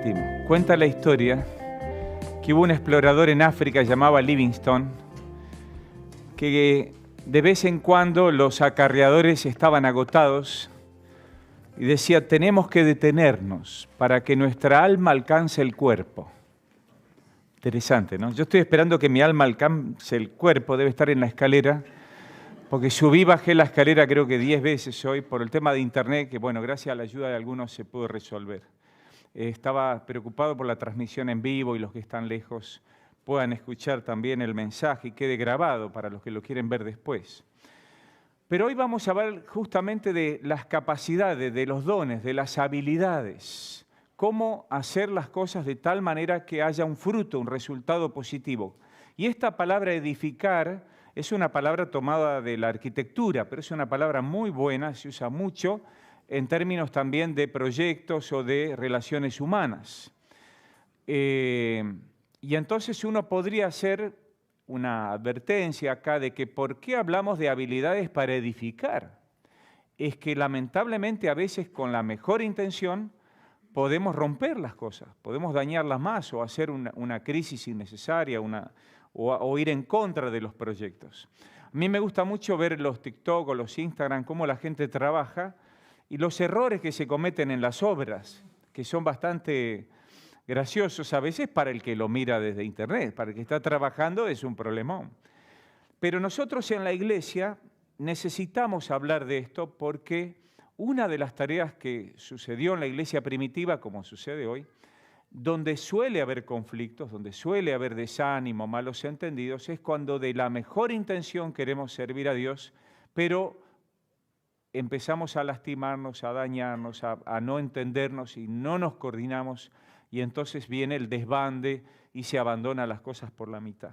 último. Cuenta la historia que hubo un explorador en África llamado Livingstone, que de vez en cuando los acarreadores estaban agotados y decía, tenemos que detenernos para que nuestra alma alcance el cuerpo. Interesante, ¿no? Yo estoy esperando que mi alma alcance el cuerpo, debe estar en la escalera, porque subí y bajé la escalera creo que 10 veces hoy por el tema de internet, que bueno, gracias a la ayuda de algunos se pudo resolver. Estaba preocupado por la transmisión en vivo y los que están lejos puedan escuchar también el mensaje y quede grabado para los que lo quieren ver después. Pero hoy vamos a hablar justamente de las capacidades, de los dones, de las habilidades, cómo hacer las cosas de tal manera que haya un fruto, un resultado positivo. Y esta palabra edificar es una palabra tomada de la arquitectura, pero es una palabra muy buena, se usa mucho en términos también de proyectos o de relaciones humanas. Y entonces uno podría hacer una advertencia acá de que ¿por qué hablamos de habilidades para edificar? Es que lamentablemente a veces con la mejor intención podemos romper las cosas, podemos dañarlas más o hacer una crisis innecesaria o ir en contra de los proyectos. A mí me gusta mucho ver los TikTok o los Instagram, cómo la gente trabaja y los errores que se cometen en las obras, que son bastante graciosos a veces para el que lo mira desde internet, para el que está trabajando es un problemón. Pero nosotros en la iglesia necesitamos hablar de esto porque una de las tareas que sucedió en la iglesia primitiva, como sucede hoy, donde suele haber conflictos, donde suele haber desánimo, malos entendidos, es cuando de la mejor intención queremos servir a Dios, pero empezamos a lastimarnos, a dañarnos, a no entendernos y no nos coordinamos y entonces viene el desbande y se abandonan las cosas por la mitad.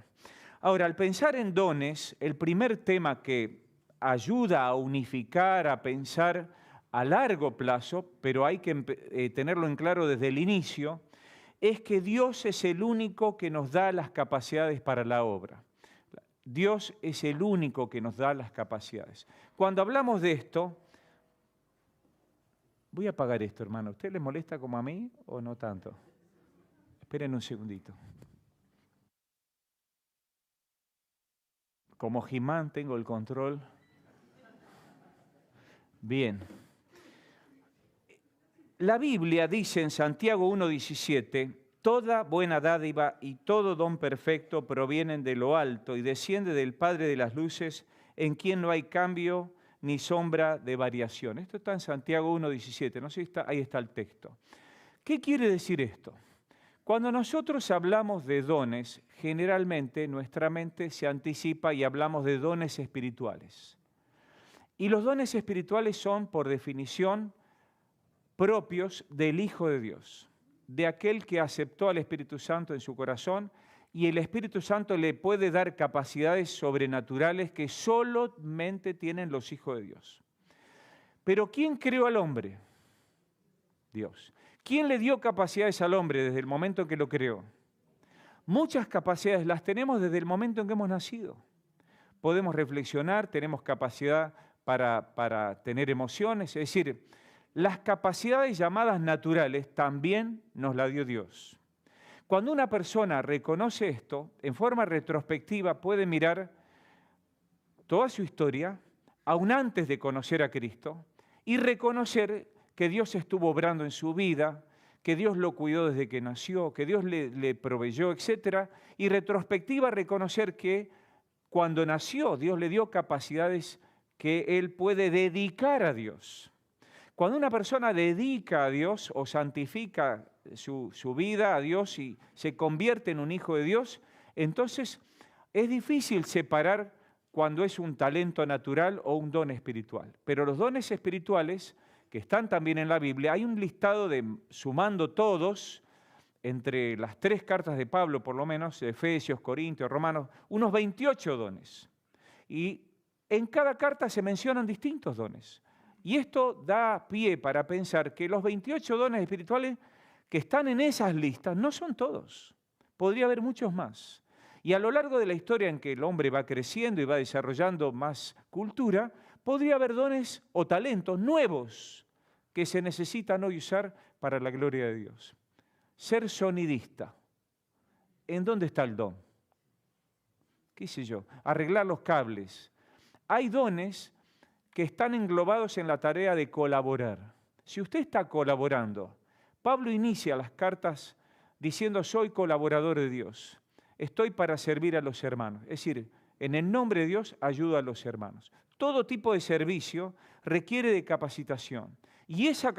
Ahora, al pensar en dones, el primer tema que ayuda a unificar, a pensar a largo plazo, pero hay que tenerlo en claro desde el inicio, es que Dios es el único que nos da las capacidades para la obra. Dios es el único que nos da las capacidades. Cuando hablamos de esto, voy a apagar esto, hermano. ¿Usted le molesta como a mí o no tanto? Esperen un segundito. Como He-Man tengo el control. Bien. La Biblia dice en Santiago 1:17, toda buena dádiva y todo don perfecto provienen de lo alto y desciende del Padre de las luces, en quien no hay cambio ni sombra de variación. Esto está en Santiago 1:17, no sé si ahí está el texto. ¿Qué quiere decir esto? Cuando nosotros hablamos de dones, generalmente nuestra mente se anticipa y hablamos de dones espirituales. Y los dones espirituales son, por definición, propios del Hijo de Dios, de aquel que aceptó al Espíritu Santo en su corazón y el Espíritu Santo le puede dar capacidades sobrenaturales que solamente tienen los hijos de Dios. Pero ¿quién creó al hombre? Dios. ¿Quién le dio capacidades al hombre desde el momento en que lo creó? Muchas capacidades las tenemos desde el momento en que hemos nacido. Podemos reflexionar, tenemos capacidad para tener emociones, es decir, las capacidades llamadas naturales también nos las dio Dios. Cuando una persona reconoce esto, en forma retrospectiva puede mirar toda su historia, aún antes de conocer a Cristo, y reconocer que Dios estuvo obrando en su vida, que Dios lo cuidó desde que nació, que Dios le proveyó, etc. Y retrospectiva reconocer que cuando nació Dios le dio capacidades que él puede dedicar a Dios. Cuando una persona dedica a Dios o santifica su vida a Dios y se convierte en un hijo de Dios, entonces es difícil separar cuando es un talento natural o un don espiritual. Pero los dones espirituales, que están también en la Biblia, hay un listado de, sumando todos, entre las 3 cartas de Pablo por lo menos, Efesios, Corintios, Romanos, unos 28 dones. Y en cada carta se mencionan distintos dones. Y esto da pie para pensar que los 28 dones espirituales que están en esas listas no son todos. Podría haber muchos más. Y a lo largo de la historia en que el hombre va creciendo y va desarrollando más cultura, podría haber dones o talentos nuevos que se necesitan hoy usar para la gloria de Dios. ser sonidista. ¿En dónde está el don? ¿Qué sé yo? Arreglar los cables. Hay dones que están englobados en la tarea de colaborar. Si usted está colaborando, Pablo inicia las cartas diciendo, soy colaborador de Dios, estoy para servir a los hermanos. Es decir, en el nombre de Dios ayudo a los hermanos. Todo tipo de servicio requiere de capacitación. Y esa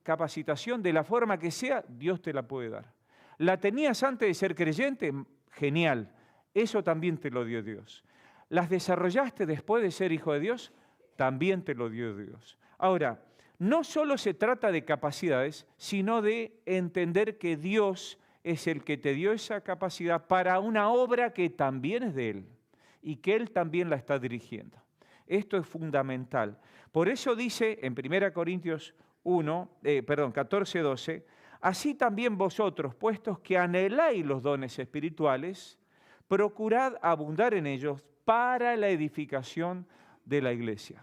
capacitación, de la forma que sea, Dios te la puede dar. ¿La tenías antes de ser creyente? Genial. Eso también te lo dio Dios. ¿Las desarrollaste después de ser hijo de Dios? También te lo dio Dios. Ahora, no solo se trata de capacidades, sino de entender que Dios es el que te dio esa capacidad para una obra que también es de Él y que Él también la está dirigiendo. Esto es fundamental. Por eso dice en 1 Corintios 14, 12, así también vosotros, puestos que anheláis los dones espirituales, procurad abundar en ellos para la edificación de la iglesia.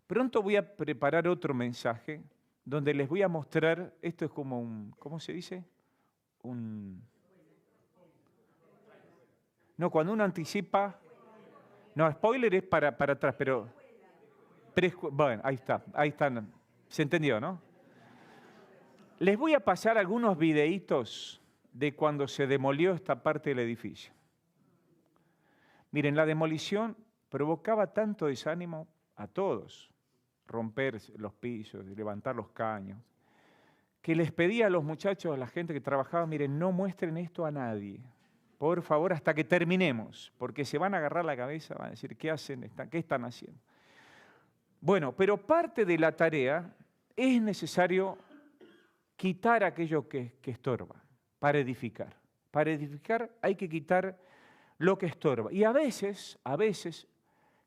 Pronto voy a preparar otro mensaje donde les voy a mostrar, esto es como un, ¿cómo se dice? No, cuando uno anticipa, no, spoiler es para atrás, pero, bueno, ahí están, se entendió, ¿no? Les voy a pasar algunos videitos de cuando se demolió esta parte del edificio. Miren, la demolición provocaba tanto desánimo a todos, romper los pisos, levantar los caños, que les pedía a los muchachos, a la gente que trabajaba, miren, no muestren esto a nadie, por favor, hasta que terminemos, porque se van a agarrar la cabeza, van a decir, ¿qué hacen? ¿Qué están haciendo? Bueno, pero parte de la tarea es necesario quitar aquello que estorba para edificar. Para edificar hay que quitar lo que estorba. Y a veces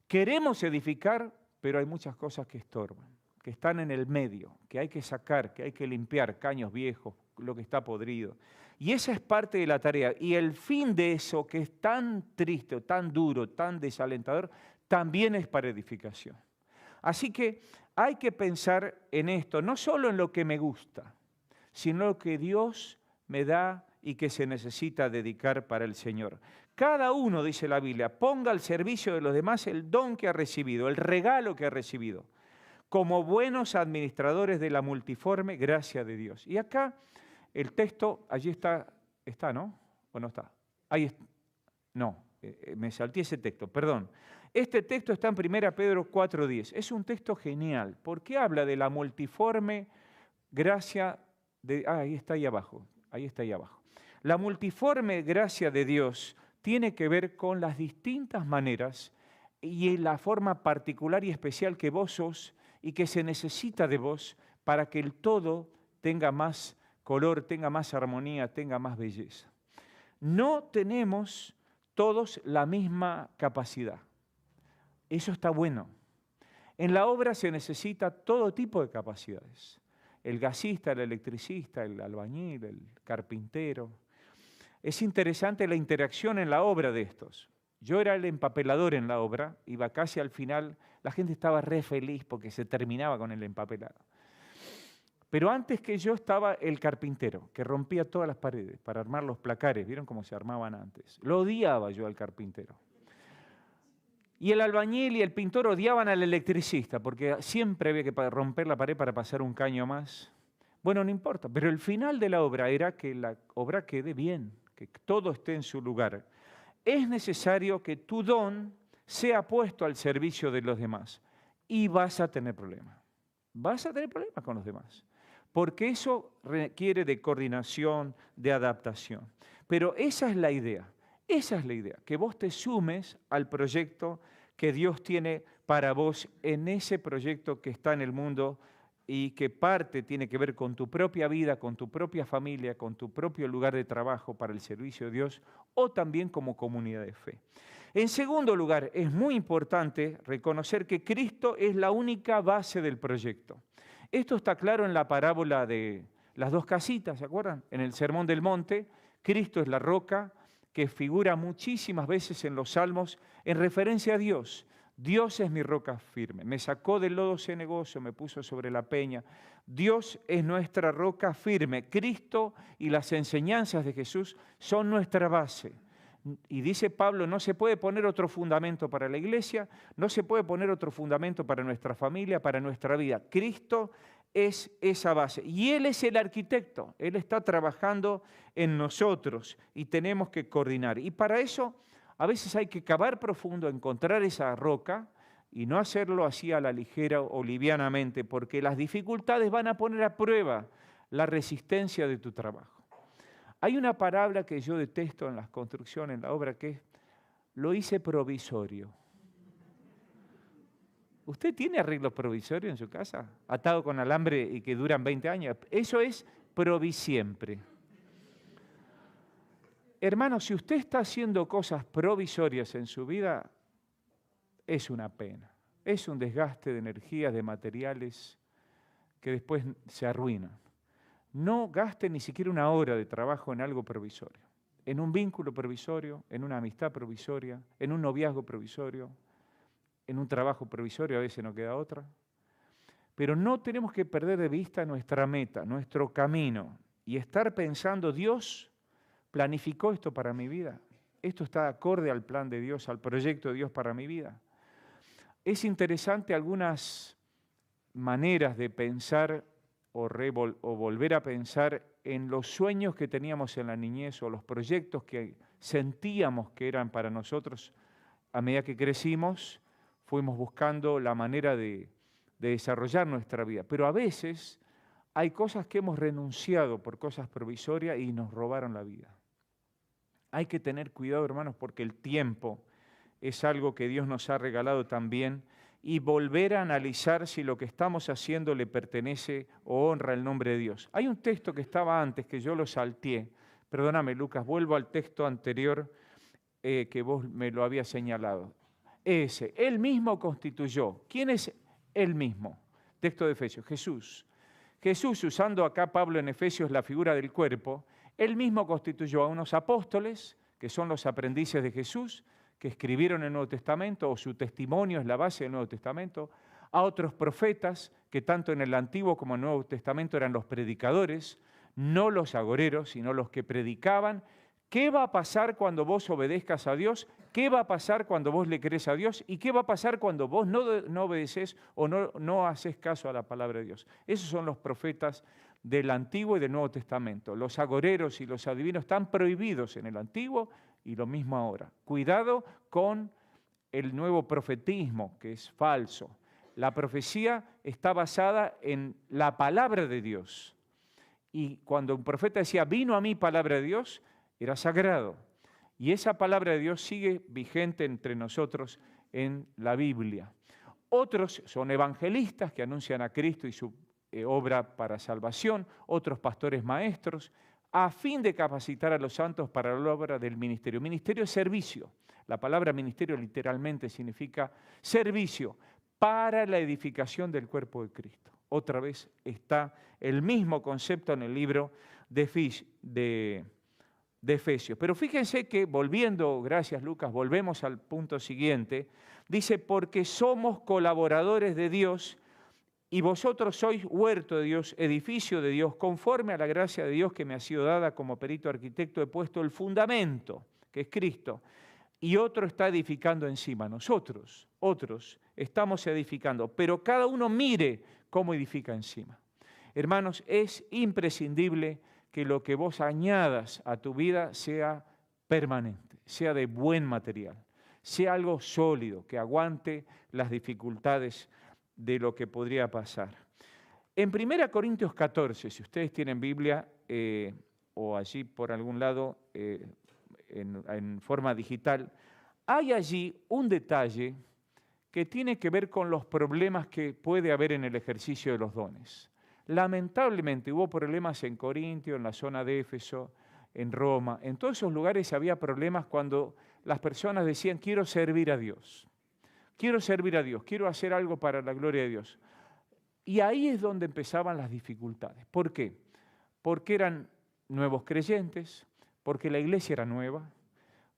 queremos edificar, pero hay muchas cosas que estorban, que están en el medio, que hay que sacar, que hay que limpiar, caños viejos, lo que está podrido. Y esa es parte de la tarea. Y el fin de eso, que es tan triste, tan duro, tan desalentador, también es para edificación. Así que hay que pensar en esto, no solo en lo que me gusta, sino lo que Dios me da y que se necesita dedicar para el Señor. Cada uno, dice la Biblia, ponga al servicio de los demás el don que ha recibido, el regalo que ha recibido, como buenos administradores de la multiforme gracia de Dios. Y acá el texto, allí está, ¿no? ¿O no está? Ahí está. No, me salté ese texto, perdón. Este texto está en 1 Pedro 4:10. Es un texto genial, porque habla de la multiforme gracia de... ahí está ahí abajo. La multiforme gracia de Dios tiene que ver con las distintas maneras y la forma particular y especial que vos sos y que se necesita de vos para que el todo tenga más color, tenga más armonía, tenga más belleza. No tenemos todos la misma capacidad. Eso está bueno. En la obra se necesita todo tipo de capacidades. El gasista, el electricista, el albañil, el carpintero. Es interesante la interacción en la obra de estos. Yo era el empapelador en la obra, iba casi al final, la gente estaba re feliz porque se terminaba con el empapelado. Pero antes que yo estaba el carpintero, que rompía todas las paredes para armar los placares. ¿Vieron cómo se armaban antes? Lo odiaba yo al carpintero. Y el albañil y el pintor odiaban al electricista, porque siempre había que romper la pared para pasar un caño más. Bueno, no importa, pero el final de la obra era que la obra quede bien, que todo esté en su lugar. Es necesario que tu don sea puesto al servicio de los demás. Y vas a tener problemas. Vas a tener problemas con los demás. Porque eso requiere de coordinación, de adaptación. Pero esa es la idea. Esa es la idea, que vos te sumes al proyecto que Dios tiene para vos en ese proyecto que está en el mundo y que parte tiene que ver con tu propia vida, con tu propia familia, con tu propio lugar de trabajo para el servicio de Dios o también como comunidad de fe. En segundo lugar, es muy importante reconocer que Cristo es la única base del proyecto. Esto está claro en la parábola de las dos casitas, ¿se acuerdan? En el Sermón del Monte, Cristo es la roca, que figura muchísimas veces en los Salmos en referencia a Dios. Dios es mi roca firme. Me sacó del lodo cenagoso, me puso sobre la peña. Dios es nuestra roca firme. Cristo y las enseñanzas de Jesús son nuestra base. Y dice Pablo, no se puede poner otro fundamento para la iglesia, no se puede poner otro fundamento para nuestra familia, para nuestra vida. Cristo es esa base. Y Él es el arquitecto. Él está trabajando en nosotros y tenemos que coordinar. Y para eso a veces hay que cavar profundo, encontrar esa roca y no hacerlo así a la ligera o livianamente, porque las dificultades van a poner a prueba la resistencia de tu trabajo. Hay una palabra que yo detesto en las construcciones, en la obra, que es, lo hice provisorio. ¿Usted tiene arreglos provisorios en su casa? Atado con alambre y que duran 20 años. Eso es provisiempre. Hermano, si usted está haciendo cosas provisorias en su vida, es una pena. Es un desgaste de energías, de materiales que después se arruinan. No gaste ni siquiera una hora de trabajo en algo provisorio. En un vínculo provisorio, en una amistad provisoria, en un noviazgo provisorio, en un trabajo provisorio, a veces no queda otra. Pero no tenemos que perder de vista nuestra meta, nuestro camino y estar pensando, Dios planificó esto para mi vida. Esto está acorde al plan de Dios, al proyecto de Dios para mi vida. Es interesante algunas maneras de pensar o volver a pensar en los sueños que teníamos en la niñez o los proyectos que sentíamos que eran para nosotros. A medida que crecimos, fuimos buscando la manera de desarrollar nuestra vida. Pero a veces hay cosas que hemos renunciado por cosas provisorias y nos robaron la vida. Hay que tener cuidado, hermanos, porque el tiempo es algo que Dios nos ha regalado también y volver a analizar si lo que estamos haciendo le pertenece o honra el nombre de Dios. Hay un texto que estaba antes, que yo lo salteé. Perdóname, Lucas, vuelvo al texto anterior que vos me lo habías señalado. Él mismo constituyó. ¿Quién es Él mismo? Texto de Efesios, Jesús. Jesús, usando acá Pablo en Efesios la figura del cuerpo, Él mismo constituyó a unos apóstoles, que son los aprendices de Jesús, que escribieron el Nuevo Testamento, o su testimonio es la base del Nuevo Testamento, a otros profetas, que tanto en el Antiguo como en el Nuevo Testamento eran los predicadores, no los agoreros, sino los que predicaban. ¿Qué va a pasar cuando vos obedezcas a Dios? ¿Qué va a pasar cuando vos le crees a Dios? ¿Y qué va a pasar cuando vos no obedeces o no haces caso a la palabra de Dios? Esos son los profetas del Antiguo y del Nuevo Testamento. Los agoreros y los adivinos están prohibidos en el Antiguo y lo mismo ahora. Cuidado con el nuevo profetismo, que es falso. La profecía está basada en la palabra de Dios. Y cuando un profeta decía, vino a mí palabra de Dios, era sagrado. Y esa palabra de Dios sigue vigente entre nosotros en la Biblia. Otros son evangelistas que anuncian a Cristo y su obra para salvación, otros pastores maestros, a fin de capacitar a los santos para la obra del ministerio. Ministerio es servicio. La palabra ministerio literalmente significa servicio para la edificación del cuerpo de Cristo. Otra vez está el mismo concepto en el libro de Efesios. Pero fíjense que volviendo, gracias Lucas, volvemos al punto siguiente, dice, porque somos colaboradores de Dios y vosotros sois huerto de Dios, edificio de Dios, conforme a la gracia de Dios que me ha sido dada como perito arquitecto, he puesto el fundamento, que es Cristo, y otro está edificando encima. Nosotros, otros, estamos edificando, pero cada uno mire cómo edifica encima. Hermanos, es imprescindible que lo que vos añadas a tu vida sea permanente, sea de buen material, sea algo sólido, que aguante las dificultades de lo que podría pasar. En 1 Corintios 14, si ustedes tienen Biblia o allí por algún lado en forma digital, hay allí un detalle que tiene que ver con los problemas que puede haber en el ejercicio de los dones. Lamentablemente hubo problemas en Corintio, en la zona de Éfeso, en Roma. En todos esos lugares había problemas cuando las personas decían, quiero servir a Dios. Quiero servir a Dios, quiero hacer algo para la gloria de Dios. Y ahí es donde empezaban las dificultades. ¿Por qué? Porque eran nuevos creyentes, porque la iglesia era nueva,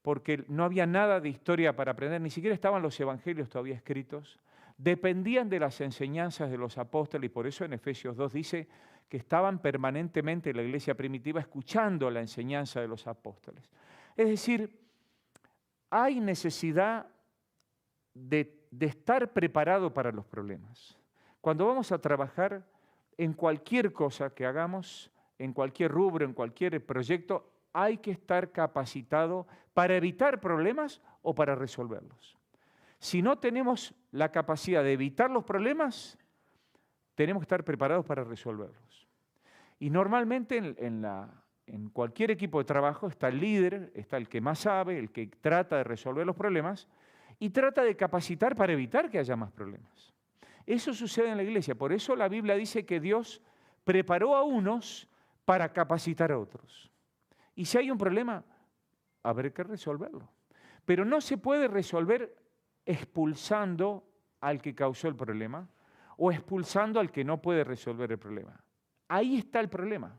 porque no había nada de historia para aprender, ni siquiera estaban los evangelios todavía escritos, dependían de las enseñanzas de los apóstoles, y por eso en Efesios 2 dice que estaban permanentemente en la iglesia primitiva escuchando la enseñanza de los apóstoles. Es decir, hay necesidad de estar preparado para los problemas. Cuando vamos a trabajar en cualquier cosa que hagamos, en cualquier rubro, en cualquier proyecto, hay que estar capacitado para evitar problemas o para resolverlos. Si no tenemos la capacidad de evitar los problemas, tenemos que estar preparados para resolverlos. Y normalmente en cualquier equipo de trabajo está el líder, está el que más sabe, el que trata de resolver los problemas y trata de capacitar para evitar que haya más problemas. Eso sucede en la iglesia. Por eso la Biblia dice que Dios preparó a unos para capacitar a otros. Y si hay un problema, habrá que resolverlo. Pero no se puede resolver expulsando al que causó el problema o expulsando al que no puede resolver el problema. Ahí está el problema.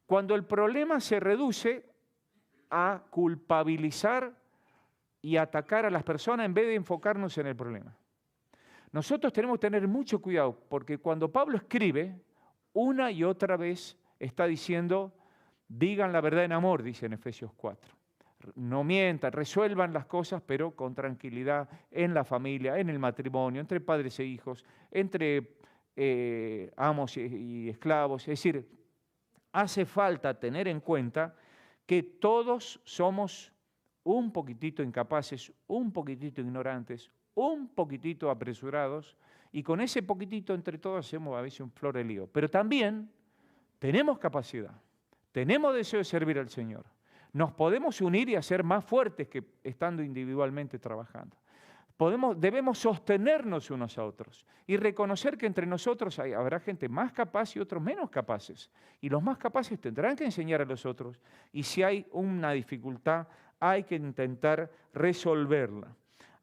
Cuando el problema se reduce a culpabilizar y atacar a las personas en vez de enfocarnos en el problema. Nosotros tenemos que tener mucho cuidado porque cuando Pablo escribe, una y otra vez está diciendo, digan la verdad en amor, dice en Efesios 4. No mientan, resuelvan las cosas, pero con tranquilidad en la familia, en el matrimonio, entre padres e hijos, entre amos y esclavos. Es decir, hace falta tener en cuenta que todos somos un poquitito incapaces, un poquitito ignorantes, un poquitito apresurados, y con ese poquitito entre todos hacemos a veces un florelío. Pero también tenemos capacidad, tenemos deseo de servir al Señor. Nos podemos unir y hacer más fuertes que estando individualmente trabajando. Debemos sostenernos unos a otros y reconocer que entre nosotros habrá gente más capaz y otros menos capaces. Y los más capaces tendrán que enseñar a los otros. Y si hay una dificultad, hay que intentar resolverla.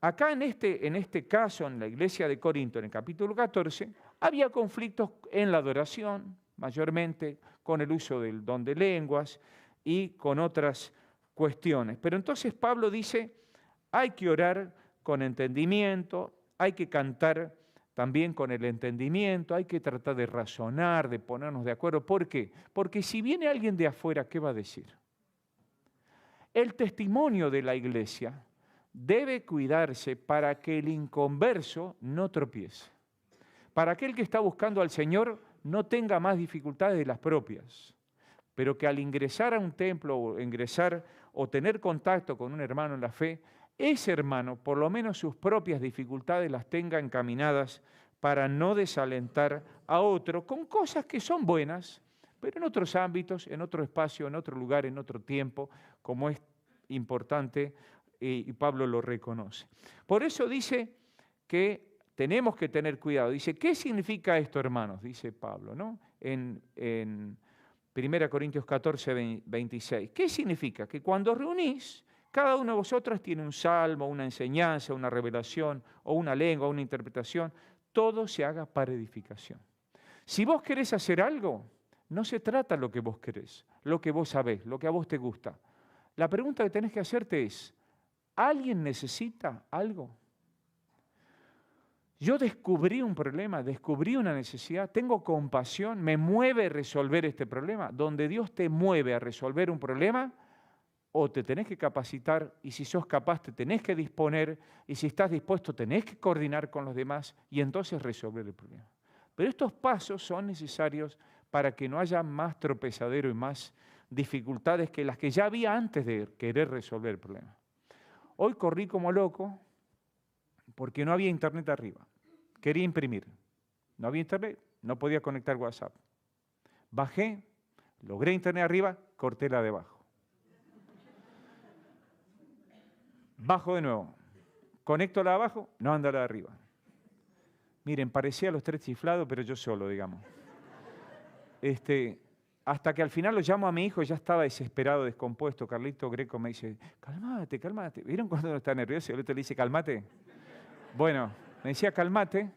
Acá en este caso, en la iglesia de Corinto, en el capítulo 14, había conflictos en la adoración, mayormente con el uso del don de lenguas y con otras cuestiones. Pero entonces Pablo dice, hay que orar con entendimiento, hay que cantar también con el entendimiento, hay que tratar de razonar, de ponernos de acuerdo. ¿Por qué? Porque si viene alguien de afuera, ¿qué va a decir? El testimonio de la iglesia debe cuidarse para que el inconverso no tropiece. Para aquel que está buscando al Señor no tenga más dificultades de las propias, pero que al ingresar a un templo o ingresar o tener contacto con un hermano en la fe, ese hermano por lo menos sus propias dificultades las tenga encaminadas para no desalentar a otro con cosas que son buenas, pero en otros ámbitos, en otro espacio, en otro lugar, en otro tiempo, como es importante y Pablo lo reconoce. Por eso dice que tenemos que tener cuidado. Dice, ¿qué significa esto, hermanos? Dice Pablo, ¿no? En 1 Corintios 14, 26. ¿Qué significa? Que cuando reunís, cada uno de vosotros tiene un salmo, una enseñanza, una revelación, o una lengua, una interpretación. Todo se haga para edificación. Si vos querés hacer algo, no se trata de lo que vos querés, lo que vos sabés, lo que a vos te gusta. La pregunta que tenés que hacerte es, ¿alguien necesita algo? Yo descubrí un problema, descubrí una necesidad, tengo compasión, me mueve a resolver este problema. Donde Dios te mueve a resolver un problema, o te tenés que capacitar, y si sos capaz te tenés que disponer, y si estás dispuesto tenés que coordinar con los demás, y entonces resolver el problema. Pero estos pasos son necesarios para que no haya más tropezadero y más dificultades que las que ya había antes de querer resolver el problema. Hoy corrí como loco porque no había internet arriba. Quería imprimir. No había internet, no podía conectar WhatsApp. Bajé, logré internet arriba, corté la de abajo. Bajo de nuevo. Conecto la de abajo, no anda la de arriba. Miren, parecía los tres chiflados, pero yo solo, digamos. Hasta que al final lo llamo a mi hijo, ya estaba desesperado, descompuesto. Carlito Greco me dice, cálmate, cálmate. ¿Vieron cuando uno está nervioso y el otro le dice, cálmate? Bueno, me decía, cálmate.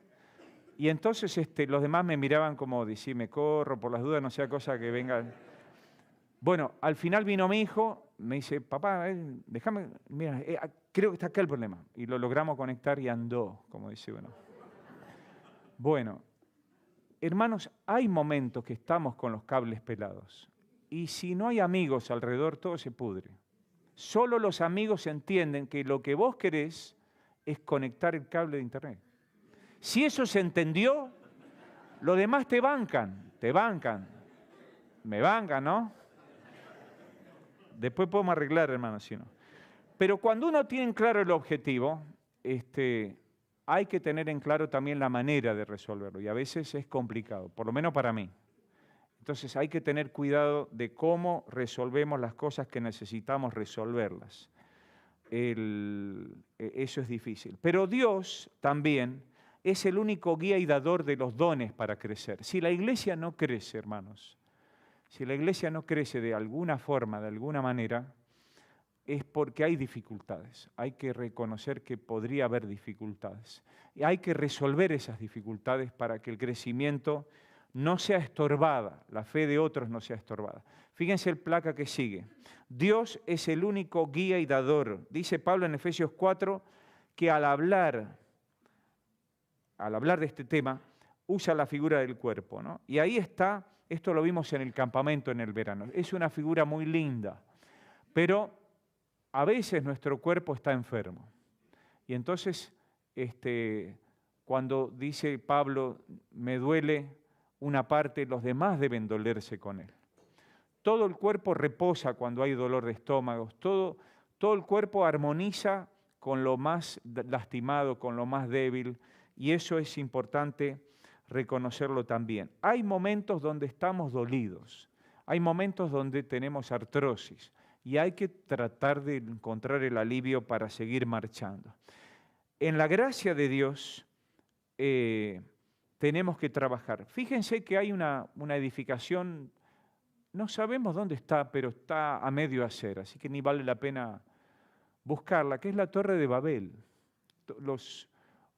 Y entonces los demás me miraban como, decime, corro, por las dudas, no sea cosa que venga. Bueno, al final vino mi hijo me dice, papá, déjame, mira, creo que está acá el problema. Y lo logramos conectar y andó, como dice uno. Bueno, hermanos, hay momentos que estamos con los cables pelados. Y si no hay amigos alrededor, todo se pudre. Solo los amigos entienden que lo que vos querés es conectar el cable de internet. Si eso se entendió, los demás te bancan. Me bancan, ¿no? Después podemos arreglar, hermanos, si no. Pero cuando uno tiene claro el objetivo, hay que tener en claro también la manera de resolverlo. Y a veces es complicado, por lo menos para mí. Entonces hay que tener cuidado de cómo resolvemos las cosas que necesitamos resolverlas. Eso es difícil. Pero Dios también es el único guía y dador de los dones para crecer. Si la iglesia no crece, hermanos, si la iglesia no crece de alguna forma, de alguna manera, es porque hay dificultades. Hay que reconocer que podría haber dificultades. Y hay que resolver esas dificultades para que el crecimiento no sea estorbada, la fe de otros no sea estorbada. Fíjense el placa que sigue. Dios es el único guía y dador. Dice Pablo en Efesios 4 que al hablar de este tema, usa la figura del cuerpo, ¿no? Y ahí está, esto lo vimos en el campamento en el verano, es una figura muy linda, pero a veces nuestro cuerpo está enfermo. Y entonces, cuando dice Pablo, me duele una parte, los demás deben dolerse con él. Todo el cuerpo reposa cuando hay dolor de estómago, todo el cuerpo armoniza con lo más lastimado, con lo más débil, y eso es importante reconocerlo también. Hay momentos donde estamos dolidos, hay momentos donde tenemos artrosis, y hay que tratar de encontrar el alivio para seguir marchando. En la gracia de Dios tenemos que trabajar. Fíjense que hay una edificación, no sabemos dónde está, pero está a medio hacer, así que ni vale la pena buscarla, que es la Torre de Babel.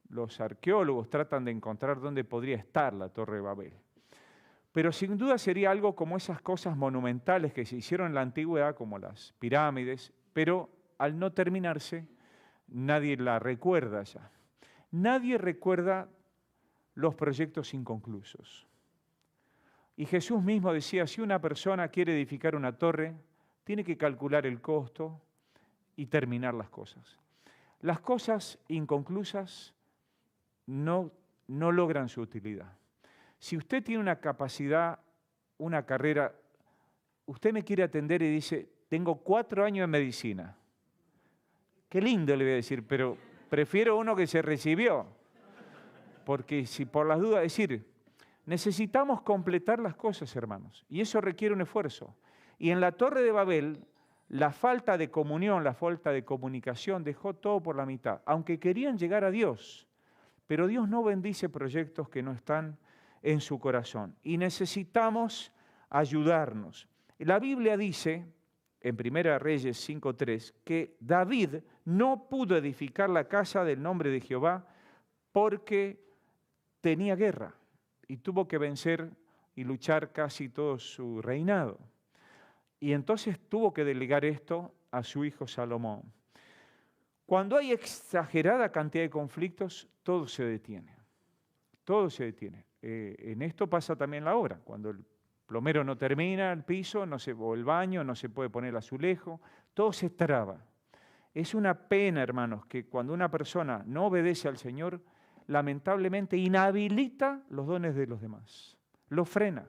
Los arqueólogos tratan de encontrar dónde podría estar la Torre de Babel. Pero sin duda sería algo como esas cosas monumentales que se hicieron en la antigüedad, como las pirámides, pero al no terminarse, nadie la recuerda ya. Nadie recuerda los proyectos inconclusos. Y Jesús mismo decía, si una persona quiere edificar una torre, tiene que calcular el costo y terminar las cosas. Las cosas inconclusas no logran su utilidad. Si usted tiene una capacidad, una carrera, usted me quiere atender y dice, tengo 4 años de medicina. Qué lindo le voy a decir, pero prefiero uno que se recibió. Porque si por las dudas, es decir, necesitamos completar las cosas, hermanos, y eso requiere un esfuerzo. Y en la Torre de Babel, la falta de comunión, la falta de comunicación dejó todo por la mitad, aunque querían llegar a Dios. Pero Dios no bendice proyectos que no están en su corazón. Y necesitamos ayudarnos. La Biblia dice, en 1 Reyes 5:3, que David no pudo edificar la casa del nombre de Jehová porque tenía guerra y tuvo que vencer y luchar casi todo su reinado. Y entonces tuvo que delegar esto a su hijo Salomón. Cuando hay exagerada cantidad de conflictos, todo se detiene. Todo se detiene. En esto pasa también la obra. Cuando el plomero no termina el piso, o el baño, no se puede poner el azulejo, todo se traba. Es una pena, hermanos, que cuando una persona no obedece al Señor, lamentablemente inhabilita los dones de los demás, los frena.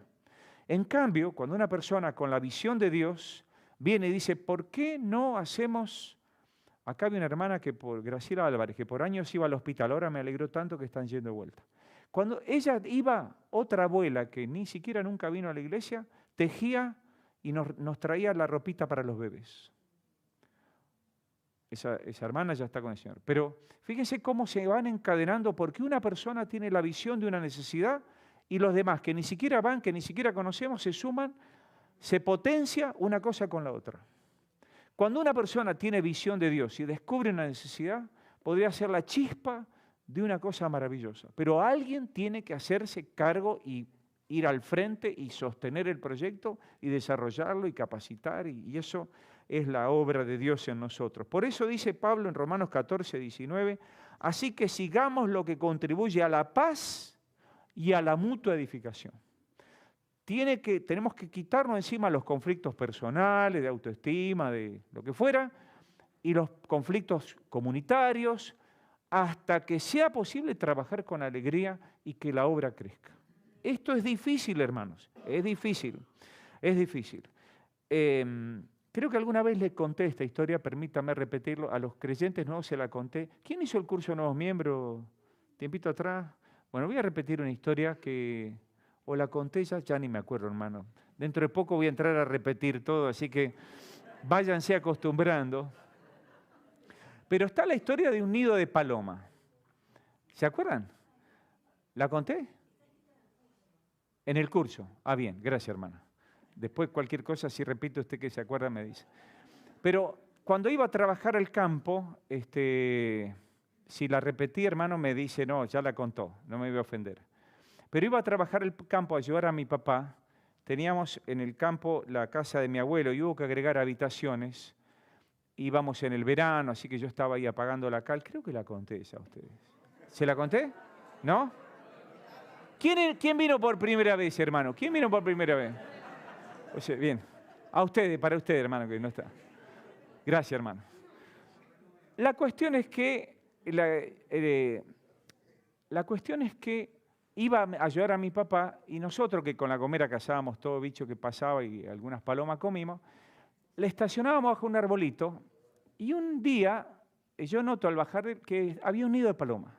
En cambio, cuando una persona con la visión de Dios viene y dice, ¿por qué no hacemos? Acá había una hermana Graciela Álvarez, que por años iba al hospital, ahora me alegró tanto que están yendo de vuelta. Cuando ella iba, otra abuela que ni siquiera nunca vino a la iglesia, tejía y nos traía la ropita para los bebés. Esa hermana ya está con el Señor. Pero fíjense cómo se van encadenando porque una persona tiene la visión de una necesidad y los demás que ni siquiera van, que ni siquiera conocemos, se suman, se potencia una cosa con la otra. Cuando una persona tiene visión de Dios y descubre una necesidad, podría ser la chispa de una cosa maravillosa. Pero alguien tiene que hacerse cargo y ir al frente y sostener el proyecto y desarrollarlo y capacitar y eso es la obra de Dios en nosotros. Por eso dice Pablo en Romanos 14, 19, así que sigamos lo que contribuye a la paz y a la mutua edificación. Tenemos que quitarnos encima los conflictos personales, de autoestima, de lo que fuera, y los conflictos comunitarios, hasta que sea posible trabajar con alegría y que la obra crezca. Esto es difícil, hermanos, es difícil, es difícil. Creo que alguna vez les conté esta historia, permítame repetirlo, a los creyentes nuevos se la conté. ¿Quién hizo el curso de nuevos miembros tiempito atrás? Bueno, voy a repetir una historia que, o la conté ya ni me acuerdo, hermano. Dentro de poco voy a entrar a repetir todo, así que váyanse acostumbrando. Pero está la historia de un nido de paloma. ¿Se acuerdan? ¿La conté? En el curso. Ah, bien, gracias, hermana. Después cualquier cosa, si repito, usted que se acuerda me dice. Pero cuando iba a trabajar al campo, si la repetí, hermano, me dice, no, ya la contó, no me voy a ofender. Pero iba a trabajar al campo a ayudar a mi papá. Teníamos en el campo la casa de mi abuelo y hubo que agregar habitaciones. Íbamos en el verano, así que yo estaba ahí apagando la cal. Creo que la conté esa a ustedes. ¿Se la conté? ¿No? ¿Quién vino por primera vez, hermano? ¿Quién vino por primera vez? O sea, bien. A ustedes, para ustedes, hermano, que no está. Gracias, hermano. La cuestión es que iba a ayudar a mi papá y nosotros, que con la gomera cazábamos todo bicho que pasaba y algunas palomas comimos, le estacionábamos bajo un arbolito y un día yo noto al bajar que había un nido de paloma.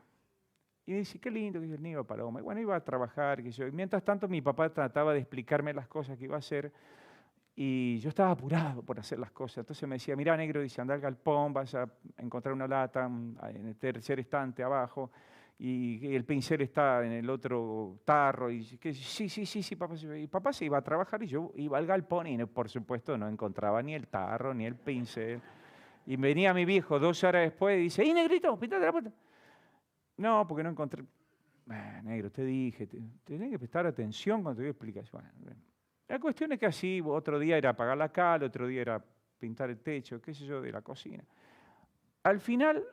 Y me dice, qué lindo que es el nido de paloma. Y bueno, iba a trabajar. Y mientras tanto mi papá trataba de explicarme las cosas que iba a hacer y yo estaba apurado por hacer las cosas. Entonces me decía, mirá, negro, dice, anda al galpón, vas a encontrar una lata en el tercer estante abajo y el pincel está en el otro tarro. Y que, sí, papá. Y papá se iba a trabajar y yo iba al galpón y por supuesto no encontraba ni el tarro ni el pincel. Y venía mi viejo 2 horas después y dice, ¡ey, negrito, pintate la puerta! No, porque no encontré. Negro, te dije, tenés que prestar atención cuando te doy explicación. Bueno, la cuestión es que así, otro día era apagar la cal, otro día era pintar el techo, qué sé yo, de la cocina. Al final,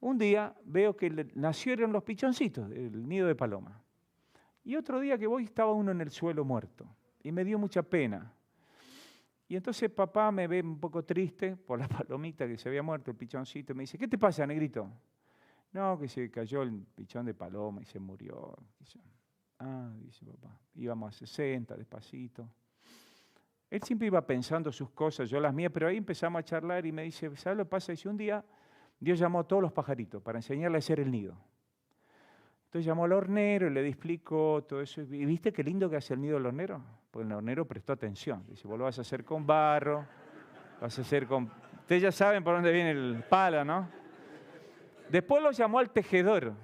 un día veo que nacieron los pichoncitos del nido de paloma. Y otro día que voy estaba uno en el suelo muerto. Y me dio mucha pena. Y entonces papá me ve un poco triste por la palomita que se había muerto, el pichoncito, y me dice, ¿qué te pasa, negrito? No, que se cayó el pichón de paloma y se murió. Ah, dice papá, íbamos a 60, despacito. Él siempre iba pensando sus cosas, yo las mías, pero ahí empezamos a charlar y me dice, ¿sabes lo que pasa? Dice, un día Dios llamó a todos los pajaritos para enseñarle a hacer el nido. Entonces llamó al hornero y le explicó todo eso. ¿Y viste qué lindo que hace el nido el hornero? Pues el hornero prestó atención. Dice, vos lo vas a hacer con barro, vas a hacer con... Ustedes ya saben por dónde viene el pala, ¿no? Después lo llamó al tejedor.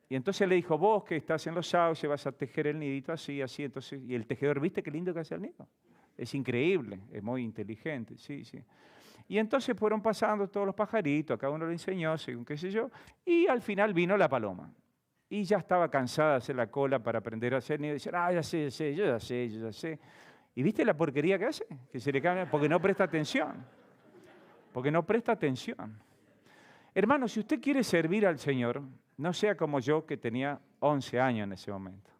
Y entonces le dijo, vos que estás en los sauces vas a tejer el nidito así, así. Entonces, y el tejedor, ¿viste qué lindo que hace el nido? Es increíble, es muy inteligente, sí. Y entonces fueron pasando todos los pajaritos, a cada uno le enseñó, según qué sé yo, y al final vino la paloma. Y ya estaba cansada de hacer la cola para aprender a hacer nido. Y dice, ya sé, yo ya sé. ¿Y viste la porquería que hace? Que se le cambia porque no presta atención. Porque no presta atención. Hermano, si usted quiere servir al Señor, no sea como yo que tenía 11 años en ese momento.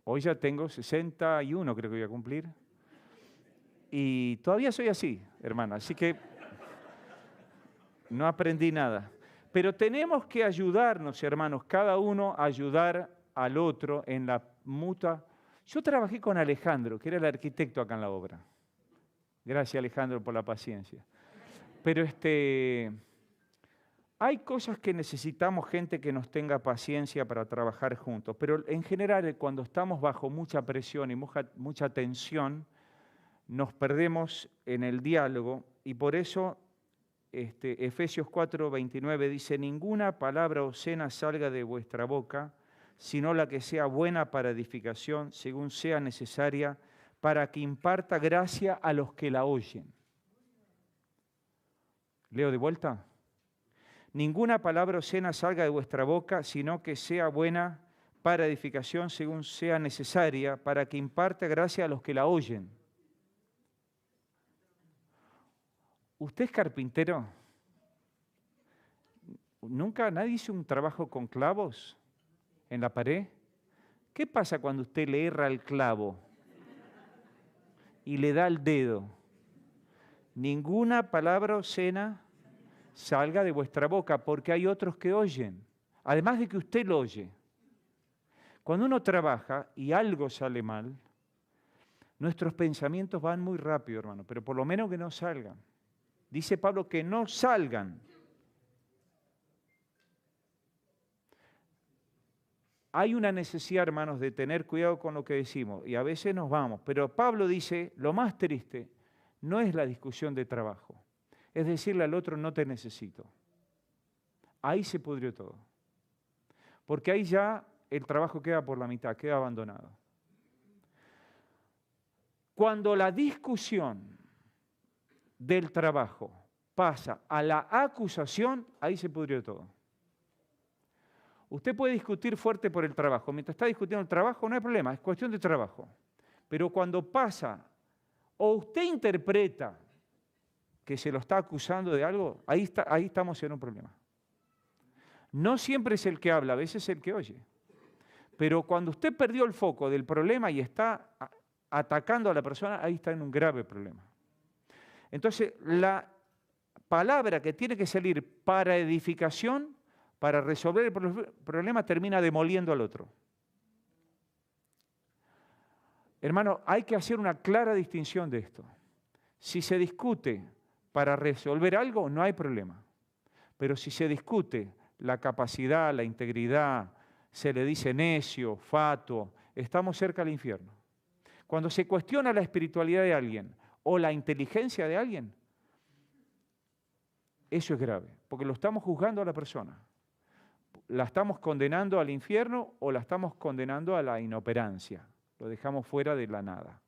Hoy ya tengo 61, creo que voy a cumplir. Y todavía soy así, hermano. Así que no aprendí nada. Pero tenemos que ayudarnos, hermanos, cada uno a ayudar al otro en la mutua. Yo trabajé con Alejandro, que era el arquitecto acá en la obra. Gracias, Alejandro, por la paciencia. Pero hay cosas que necesitamos gente que nos tenga paciencia para trabajar juntos. Pero en general, cuando estamos bajo mucha presión y mucha tensión, nos perdemos en el diálogo y por eso Efesios 4:29 dice, ninguna palabra obscena salga de vuestra boca, sino la que sea buena para edificación, según sea necesaria, para que imparta gracia a los que la oyen. ¿Leo de vuelta? Ninguna palabra obscena salga de vuestra boca, sino que sea buena para edificación, según sea necesaria, para que imparta gracia a los que la oyen. ¿Usted es carpintero? ¿Nunca nadie hizo un trabajo con clavos en la pared? ¿Qué pasa cuando usted le erra el clavo y le da el dedo? Ninguna palabra obscena salga de vuestra boca, porque hay otros que oyen, además de que usted lo oye. Cuando uno trabaja y algo sale mal, nuestros pensamientos van muy rápido, hermano, pero por lo menos que no salgan. Dice Pablo que no salgan. Hay una necesidad, hermanos, de tener cuidado con lo que decimos y a veces nos vamos. Pero Pablo dice, lo más triste no es la discusión de trabajo. Es decirle al otro, no te necesito. Ahí se pudrió todo. Porque ahí ya el trabajo queda por la mitad, queda abandonado. Cuando la discusión del trabajo pasa a la acusación, ahí se pudrió todo. Usted puede discutir fuerte por el trabajo. Mientras está discutiendo el trabajo, no hay problema, es cuestión de trabajo. Pero cuando pasa, o usted interpreta que se lo está acusando de algo, ahí estamos en un problema. No siempre es el que habla, a veces es el que oye. Pero cuando usted perdió el foco del problema y está atacando a la persona, ahí está en un grave problema. Entonces, la palabra que tiene que salir para edificación, para resolver el problema, termina demoliendo al otro. Hermano, hay que hacer una clara distinción de esto. Si se discute para resolver algo, no hay problema. Pero si se discute la capacidad, la integridad, se le dice necio, fatuo, estamos cerca del infierno. Cuando se cuestiona la espiritualidad de alguien o la inteligencia de alguien, eso es grave, porque lo estamos juzgando a la persona. ¿La estamos condenando al infierno o la estamos condenando a la inoperancia? Lo dejamos fuera de la nada.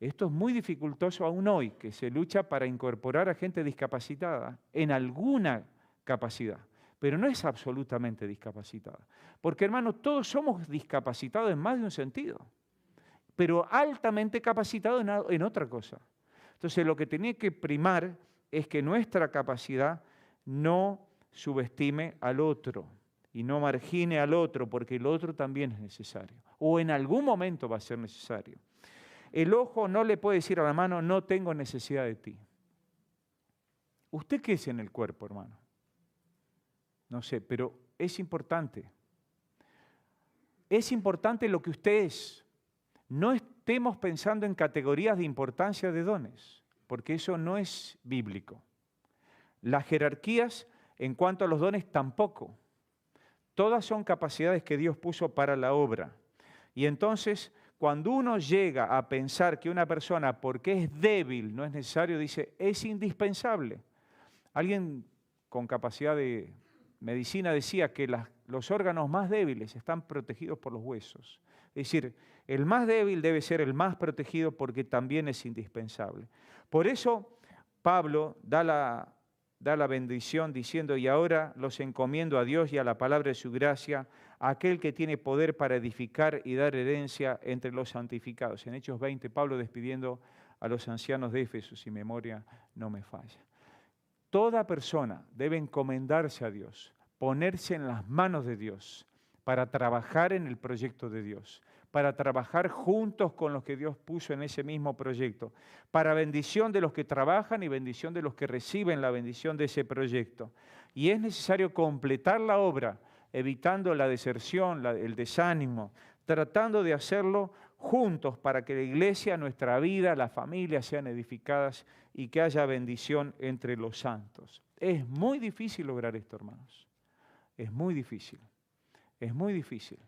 Esto es muy dificultoso aún hoy, que se lucha para incorporar a gente discapacitada en alguna capacidad, pero no es absolutamente discapacitada. Porque, hermano, todos somos discapacitados en más de un sentido, pero altamente capacitados en otra cosa. Entonces, lo que tiene que primar es que nuestra capacidad no subestime al otro y no margine al otro, porque el otro también es necesario, o en algún momento va a ser necesario. El ojo no le puede decir a la mano, no tengo necesidad de ti. ¿Usted qué es en el cuerpo, hermano? No sé, pero es importante. Es importante lo que usted es. No estemos pensando en categorías de importancia de dones, porque eso no es bíblico. Las jerarquías en cuanto a los dones tampoco. Todas son capacidades que Dios puso para la obra. Y entonces, cuando uno llega a pensar que una persona, porque es débil, no es necesario, dice, es indispensable. Alguien con capacidad de medicina decía que los órganos más débiles están protegidos por los huesos. Es decir, el más débil debe ser el más protegido porque también es indispensable. Por eso, Pablo da la bendición diciendo, y ahora los encomiendo a Dios y a la palabra de su gracia, a aquel que tiene poder para edificar y dar herencia entre los santificados. En Hechos 20, Pablo despidiendo a los ancianos de Éfeso, si memoria no me falla. Toda persona debe encomendarse a Dios, ponerse en las manos de Dios para trabajar en el proyecto de Dios, para trabajar juntos con los que Dios puso en ese mismo proyecto, para bendición de los que trabajan y bendición de los que reciben la bendición de ese proyecto. Y es necesario completar la obra, evitando la deserción, el desánimo, tratando de hacerlo juntos para que la iglesia, nuestra vida, la familia sean edificadas y que haya bendición entre los santos. Es muy difícil lograr esto, hermanos. Es muy difícil. Es muy difícil.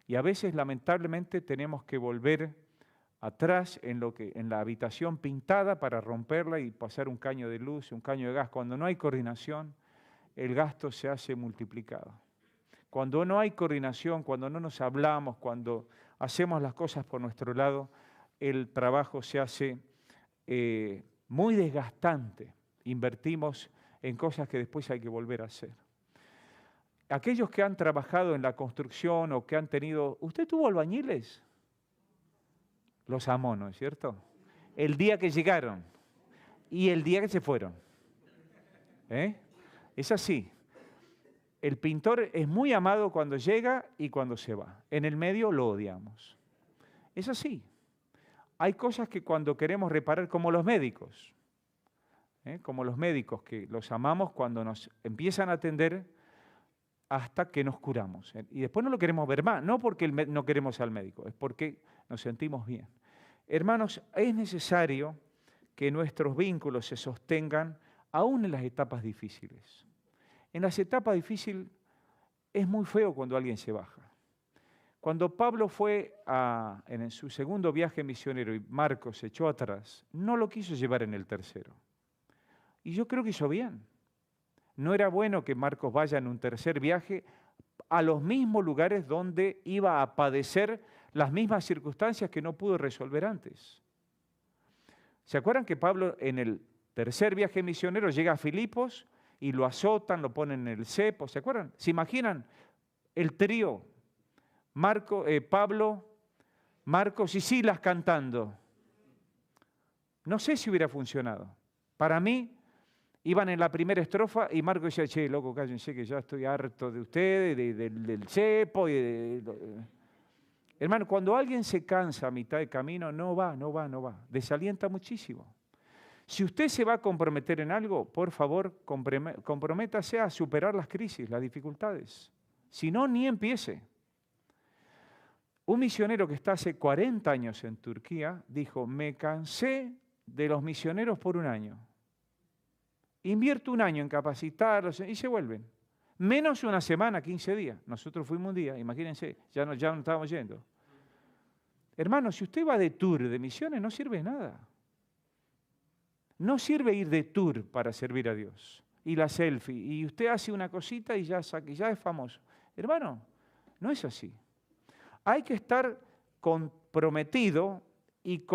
Y a veces, lamentablemente, tenemos que volver atrás en la habitación pintada para romperla y pasar un caño de luz, un caño de gas. Cuando no hay coordinación, el gasto se hace multiplicado. Cuando no hay coordinación, cuando no nos hablamos, cuando hacemos las cosas por nuestro lado, el trabajo se hace muy desgastante. Invertimos en cosas que después hay que volver a hacer. Aquellos que han trabajado en la construcción o que han tenido... ¿Usted tuvo albañiles? Los amó, ¿no es cierto? El día que llegaron y el día que se fueron. ¿Eh? Es así. El pintor es muy amado cuando llega y cuando se va. En el medio lo odiamos. Es así. Hay cosas que cuando queremos reparar, como los médicos, como los médicos que los amamos cuando nos empiezan a atender hasta que nos curamos. Y después no lo queremos ver más, no porque no queremos al médico, es porque nos sentimos bien. Hermanos, es necesario que nuestros vínculos se sostengan aún en las etapas difíciles. En las etapas difíciles es muy feo cuando alguien se baja. Cuando Pablo fue en su segundo viaje misionero y Marcos se echó atrás, no lo quiso llevar en el tercero. Y yo creo que hizo bien. No era bueno que Marcos vaya en un tercer viaje a los mismos lugares donde iba a padecer las mismas circunstancias que no pudo resolver antes. ¿Se acuerdan que Pablo en el tercer viaje misionero llega a Filipos y lo azotan, lo ponen en el cepo? ¿Se acuerdan? ¿Se imaginan el trío? Pablo, Marcos y Silas cantando. No sé si hubiera funcionado. Para mí, iban en la primera estrofa y Marcos decía, che, loco, cállense que ya estoy harto de ustedes, del cepo. Hermano, cuando alguien se cansa a mitad de camino, no va. Desalienta muchísimo. Si usted se va a comprometer en algo, por favor, comprométase a superar las crisis, las dificultades. Si no, ni empiece. Un misionero que está hace 40 años en Turquía dijo, me cansé de los misioneros por un año. Invierto un año en capacitarlos y se vuelven. Menos una semana, 15 días. Nosotros fuimos un día, imagínense, ya no estábamos yendo. Hermano, si usted va de tour de misiones, no sirve de nada. No sirve ir de tour para servir a Dios. Y la selfie, y usted hace una cosita y ya es famoso. Hermano, no es así. Hay que estar comprometido y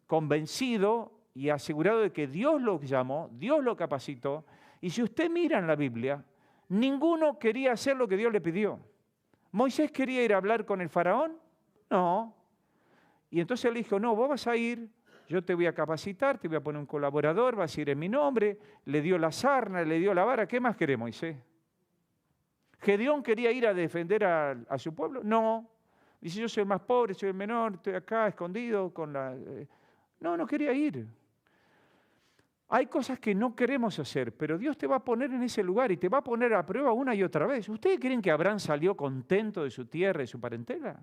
convencido y asegurado de que Dios lo llamó, Dios lo capacitó. Y si usted mira en la Biblia, ninguno quería hacer lo que Dios le pidió. ¿Moisés quería ir a hablar con el faraón? No. Y entonces él dijo, no, vos vas a ir, yo te voy a capacitar, te voy a poner un colaborador, vas a ir en mi nombre. Le dio la sarna, le dio la vara. ¿Qué más querés, Moisés? ¿Gedeón quería ir a defender a su pueblo? No. Dice, yo soy el más pobre, soy el menor, estoy acá escondido con la... No quería ir. Hay cosas que no queremos hacer, pero Dios te va a poner en ese lugar y te va a poner a prueba una y otra vez. ¿Ustedes creen que Abraham salió contento de su tierra y su parentela?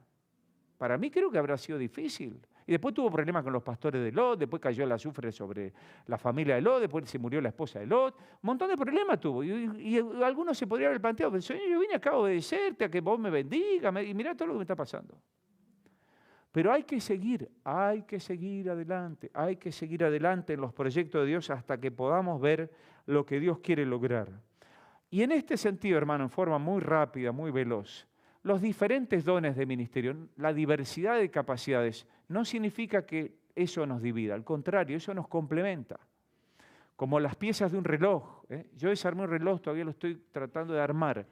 Para mí creo que habrá sido difícil. Y después tuvo problemas con los pastores de Lot, después cayó el azufre sobre la familia de Lot, después se murió la esposa de Lot. Un montón de problemas tuvo. Y algunos se podrían haber planteado, pero Señor, yo vine acá a obedecerte, a que vos me bendiga, y mirá todo lo que me está pasando. Pero hay que seguir adelante, hay que seguir adelante en los proyectos de Dios hasta que podamos ver lo que Dios quiere lograr. Y en este sentido, hermano, en forma muy rápida, muy veloz, los diferentes dones de ministerio, la diversidad de capacidades, no significa que eso nos divida, al contrario, eso nos complementa. Como las piezas de un reloj. Yo desarmé un reloj, todavía lo estoy tratando de armar.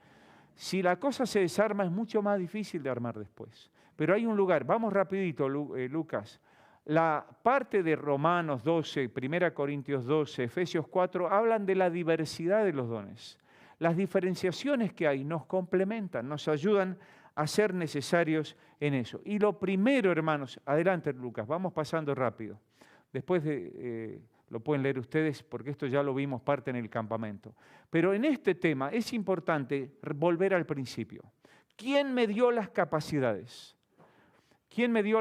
Si la cosa se desarma es mucho más difícil de armar después. Pero hay un lugar, vamos rapidito, Lucas. La parte de Romanos 12, 1 Corintios 12, Efesios 4, hablan de la diversidad de los dones. Las diferenciaciones que hay nos complementan, nos ayudan a ser necesarios en eso. Y lo primero, hermanos, adelante Lucas, vamos pasando rápido. Después lo pueden leer ustedes porque esto ya lo vimos parte en el campamento. Pero en este tema es importante volver al principio. ¿Quién me dio las capacidades? ¿Quién me dio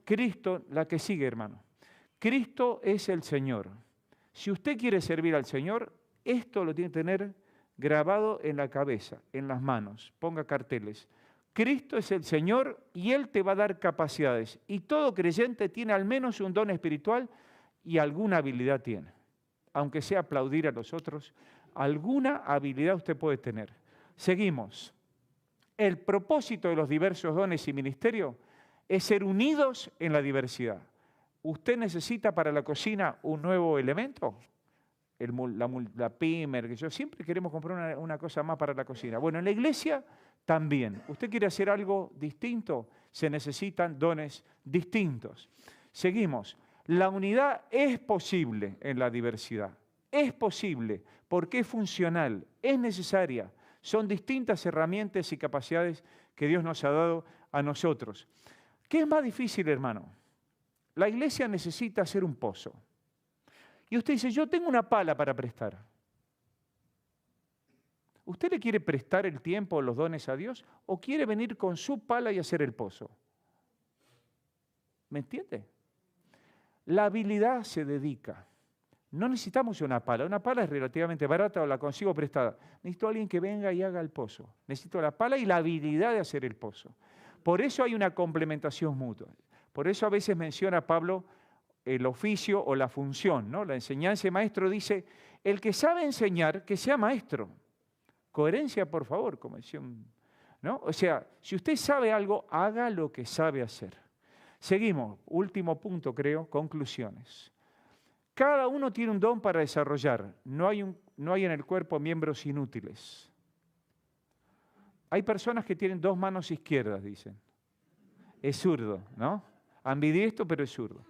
Cristo, la que sigue, hermano. Cristo es el Señor. Si usted quiere servir al Señor, esto lo tiene que tener grabado en la cabeza, en las manos. Ponga carteles. Cristo es el Señor y Él te va a dar capacidades. Y todo creyente tiene al menos un don espiritual y alguna habilidad tiene. Aunque sea aplaudir a los otros, alguna habilidad usted puede tener. Seguimos. El propósito de los diversos dones y ministerios es ser unidos en la diversidad. ¿Usted necesita para la cocina un nuevo elemento? La pimer, que yo siempre queremos comprar una cosa más para la cocina. Bueno, en la iglesia también. ¿Usted quiere hacer algo distinto? Se necesitan dones distintos. Seguimos. La unidad es posible en la diversidad. Es posible, porque es funcional, es necesaria. Son distintas herramientas y capacidades que Dios nos ha dado a nosotros. ¿Qué es más difícil, hermano? La iglesia necesita hacer un pozo. Y usted dice, yo tengo una pala para prestar. ¿Usted le quiere prestar el tiempo o los dones a Dios o quiere venir con su pala y hacer el pozo? ¿Me entiende? La habilidad se dedica. No necesitamos una pala es relativamente barata o la consigo prestada. Necesito a alguien que venga y haga el pozo. Necesito la pala y la habilidad de hacer el pozo. Por eso hay una complementación mutua. Por eso a veces menciona Pablo el oficio o la función, ¿no? La enseñanza de maestro dice, el que sabe enseñar, que sea maestro. Coherencia, por favor, como decía ¿no? O sea, si usted sabe algo, haga lo que sabe hacer. Seguimos, último punto creo, conclusiones. Cada uno tiene un don para desarrollar. No hay en el cuerpo miembros inútiles. Hay personas que tienen 2 manos izquierdas, dicen. Es zurdo, ¿no? Ambidiestro, pero es zurdo.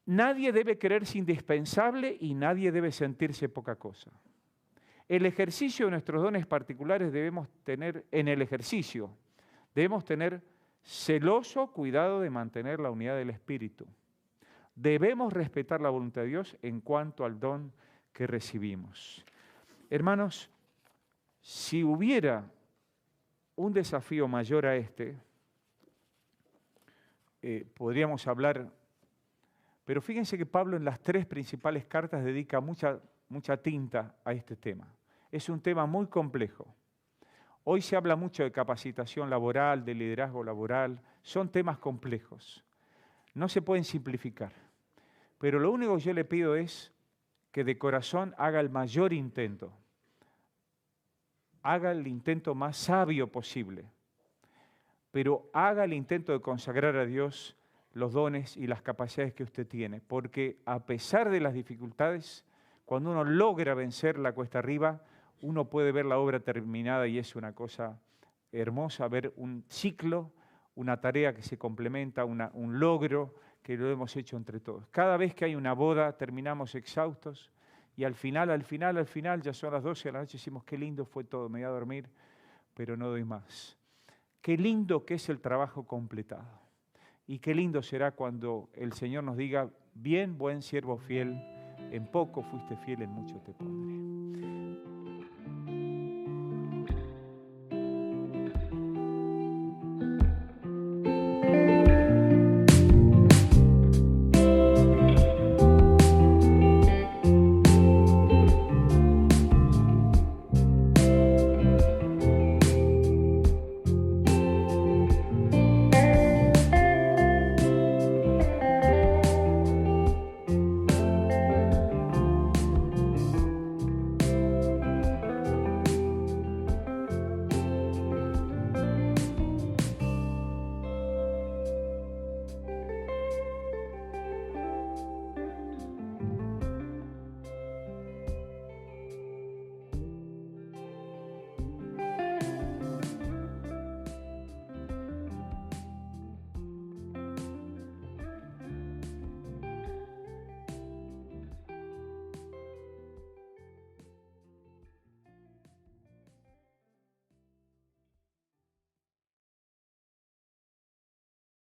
Nadie debe creerse indispensable y nadie debe sentirse poca cosa. El ejercicio de nuestros dones particulares debemos tener celoso cuidado de mantener la unidad del Espíritu. Debemos respetar la voluntad de Dios en cuanto al don que recibimos. Hermanos, si hubiera un desafío mayor a este, podríamos hablar, pero fíjense que Pablo en las 3 principales cartas dedica mucha tinta a este tema. Es un tema muy complejo. Hoy se habla mucho de capacitación laboral, de liderazgo laboral, son temas complejos. No se pueden simplificar. Pero lo único que yo le pido es que de corazón haga el mayor intento. Haga el intento más sabio posible. Pero haga el intento de consagrar a Dios los dones y las capacidades que usted tiene. Porque a pesar de las dificultades, cuando uno logra vencer la cuesta arriba, uno puede ver la obra terminada y es una cosa hermosa, ver un ciclo, una tarea que se complementa, un logro que lo hemos hecho entre todos. Cada vez que hay una boda terminamos exhaustos y al final, ya son las 12 de la noche, decimos qué lindo fue todo, me voy a dormir, pero no doy más. Qué lindo que es el trabajo completado y qué lindo será cuando el Señor nos diga, bien, buen siervo fiel, en poco fuiste fiel, en mucho te pondré.